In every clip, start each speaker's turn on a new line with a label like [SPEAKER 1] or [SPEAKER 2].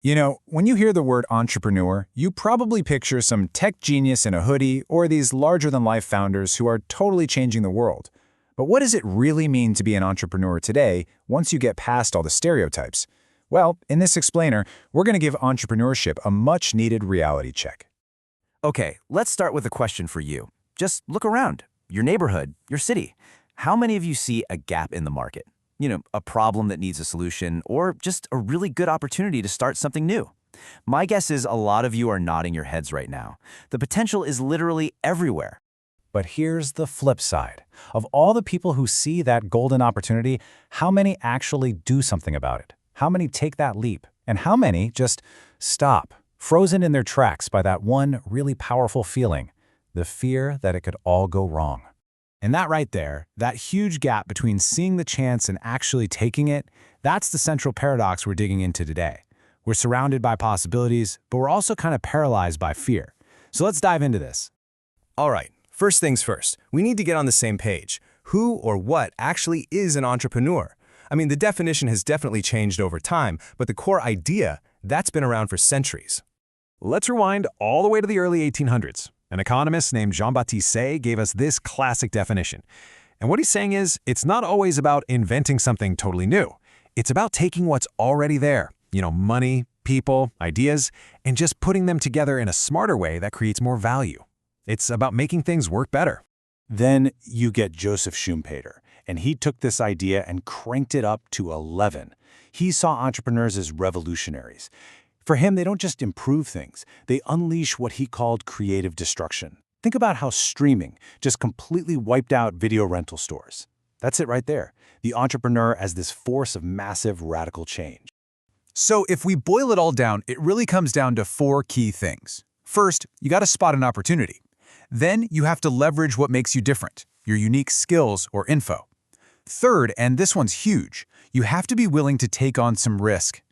[SPEAKER 1] You know, when you hear the word entrepreneur, you probably picture some tech genius in a hoodie or these larger-than-life founders who are totally changing the world. But what does it really mean to be an entrepreneur today once you get past all the stereotypes? Well, in this explainer, we're going to give entrepreneurship a much-needed reality check.
[SPEAKER 2] Okay, let's start with a question for you. Just look around. Your neighborhood, your city. How many of you see a gap in the market? A problem that needs a solution, or just a really good opportunity to start something new. My guess is a lot of you are nodding your heads right now. The potential is literally everywhere.
[SPEAKER 1] But here's the flip side. Of all the people who see that golden opportunity, how many actually do something about it? How many take that leap? And how many just stop, frozen in their tracks by that one really powerful feeling, the fear that it could all go wrong? And that right there, that huge gap between seeing the chance and actually taking it, that's the central paradox we're digging into today. We're surrounded by possibilities, but we're also kind of paralyzed by fear. So let's dive into this.
[SPEAKER 3] All right, first things first, we need to get on the same page. Who or what actually is an entrepreneur? I mean, the definition has definitely changed over time, but the core idea, that's been around for centuries.
[SPEAKER 4] Let's rewind all the way to the early 1800s. An economist named Jean-Baptiste Say gave us this classic definition. And what he's saying is, it's not always about inventing something totally new. It's about taking what's already there, money, people, ideas, and just putting them together in a smarter way that creates more value. It's about making things work better.
[SPEAKER 1] Then you get Joseph Schumpeter, and he took this idea and cranked it up to 11. He saw entrepreneurs as revolutionaries. For him, they don't just improve things, they unleash what he called creative destruction. Think about how streaming just completely wiped out video rental stores. That's it right there, the entrepreneur as this force of massive radical change.
[SPEAKER 5] So if we boil it all down, it really comes down to four key things. First, you got to spot an opportunity. Then you have to leverage what makes you different, your unique skills or info. Third, and this one's huge, you have to be willing to take on some risk.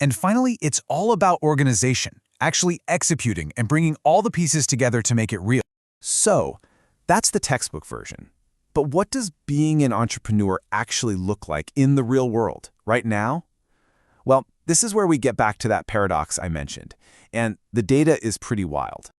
[SPEAKER 5] And finally, it's all about organization, actually executing and bringing all the pieces together to make it real.
[SPEAKER 3] So, that's the textbook version. But what does being an entrepreneur actually look like in the real world, right now? Well, this is where we get back to that paradox I mentioned, and the data is pretty wild.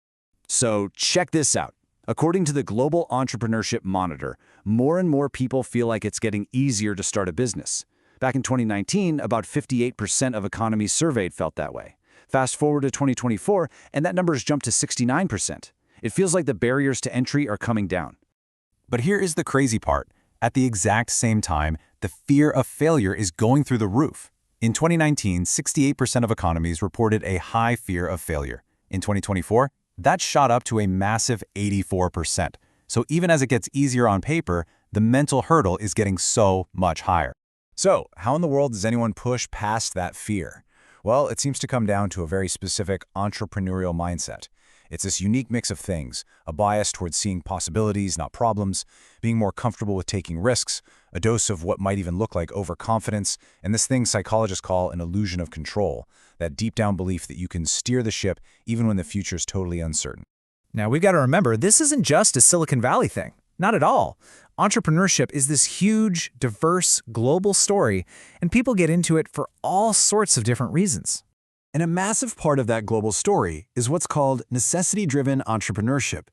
[SPEAKER 2] So check this out. According to the Global Entrepreneurship Monitor, more and more people feel like it's getting easier to start a business. Back in 2019, about 58% of economies surveyed felt that way. Fast forward to 2024, and that number has jumped to 69%. It feels like the barriers to entry are coming down.
[SPEAKER 1] But here is the crazy part. At the exact same time, the fear of failure is going through the roof. In 2019, 68% of economies reported a high fear of failure. In 2024, that shot up to a massive 84%. So even as it gets easier on paper, the mental hurdle is getting so much higher. So, how in the world does anyone push past that fear? Well, it seems to come down to a very specific entrepreneurial mindset. It's this unique mix of things, a bias towards seeing possibilities, not problems, being more comfortable with taking risks, a dose of what might even look like overconfidence, and this thing psychologists call an illusion of control, that deep-down belief that you can steer the ship even when the future's totally uncertain.
[SPEAKER 5] Now, we've got to remember, this isn't just a Silicon Valley thing. Not at all. Entrepreneurship is this huge, diverse, global story, and people get into it for all sorts of different reasons.
[SPEAKER 4] And a massive part of that global story is what's called necessity-driven entrepreneurship.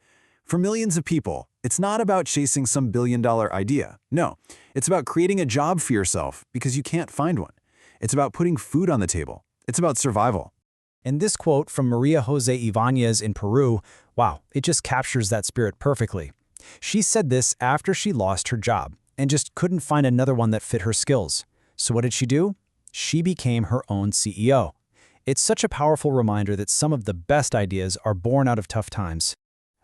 [SPEAKER 4] For millions of people, it's not about chasing some billion-dollar idea. No, it's about creating a job for yourself because you can't find one. It's about putting food on the table. It's about survival.
[SPEAKER 6] And this quote from Maria Jose Ibanez in Peru, wow, it just captures that spirit perfectly. She said this after she lost her job and just couldn't find another one that fit her skills. So what did she do? She became her own CEO. It's such a powerful reminder that some of the best ideas are born out of tough times.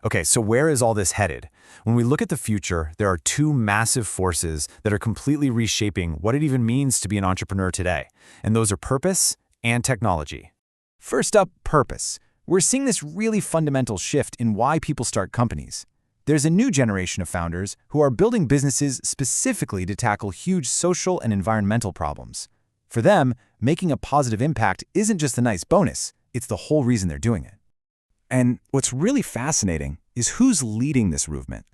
[SPEAKER 3] Okay, so where is all this headed? When we look at the future, there are two massive forces that are completely reshaping what it even means to be an entrepreneur today, and those are purpose and technology. First up, purpose. We're seeing this really fundamental shift in why people start companies. There's a new generation of founders who are building businesses specifically to tackle huge social and environmental problems. For them, making a positive impact isn't just a nice bonus, it's the whole reason they're doing it. And what's really fascinating is who's leading this movement.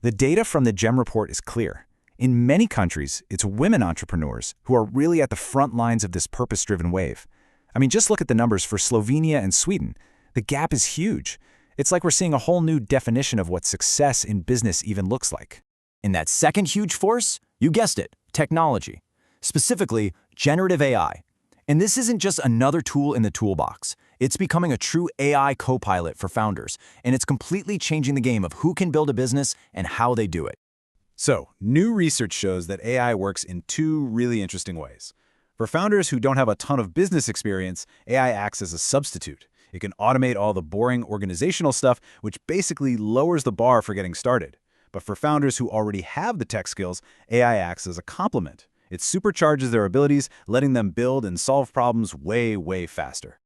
[SPEAKER 3] The data from the GEM report is clear. In many countries, it's women entrepreneurs who are really at the front lines of this purpose-driven wave. I mean, just look at the numbers for Slovenia and Sweden. The gap is huge. It's like we're seeing a whole new definition of what success in business even looks like.
[SPEAKER 2] And that second huge force? You guessed it, technology. Specifically, generative AI. And this isn't just another tool in the toolbox. It's becoming a true AI co-pilot for founders, and it's completely changing the game of who can build a business and how they do it.
[SPEAKER 3] So, new research shows that AI works in two really interesting ways. For founders who don't have a ton of business experience, AI acts as a substitute. It can automate all the boring organizational stuff, which basically lowers the bar for getting started. But for founders who already have the tech skills, AI acts as a complement. It supercharges their abilities, letting them build and solve problems way, way faster.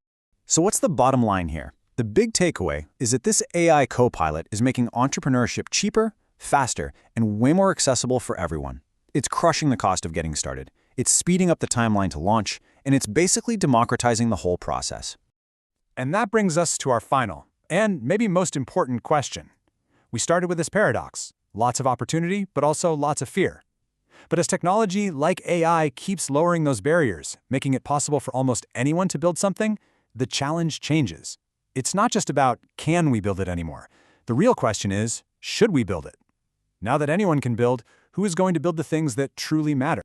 [SPEAKER 1] So what's the bottom line here? The big takeaway is that this AI co-pilot is making entrepreneurship cheaper, faster, and way more accessible for everyone. It's crushing the cost of getting started. It's speeding up the timeline to launch, and it's basically democratizing the whole process.
[SPEAKER 4] And that brings us to our final, and maybe most important question. We started with this paradox. Lots of opportunity, but also lots of fear. But as technology, like AI, keeps lowering those barriers, making it possible for almost anyone to build something, the challenge changes. It's not just about, can we build it anymore? The real question is, should we build it? Now that anyone can build, who is going to build the things that truly matter?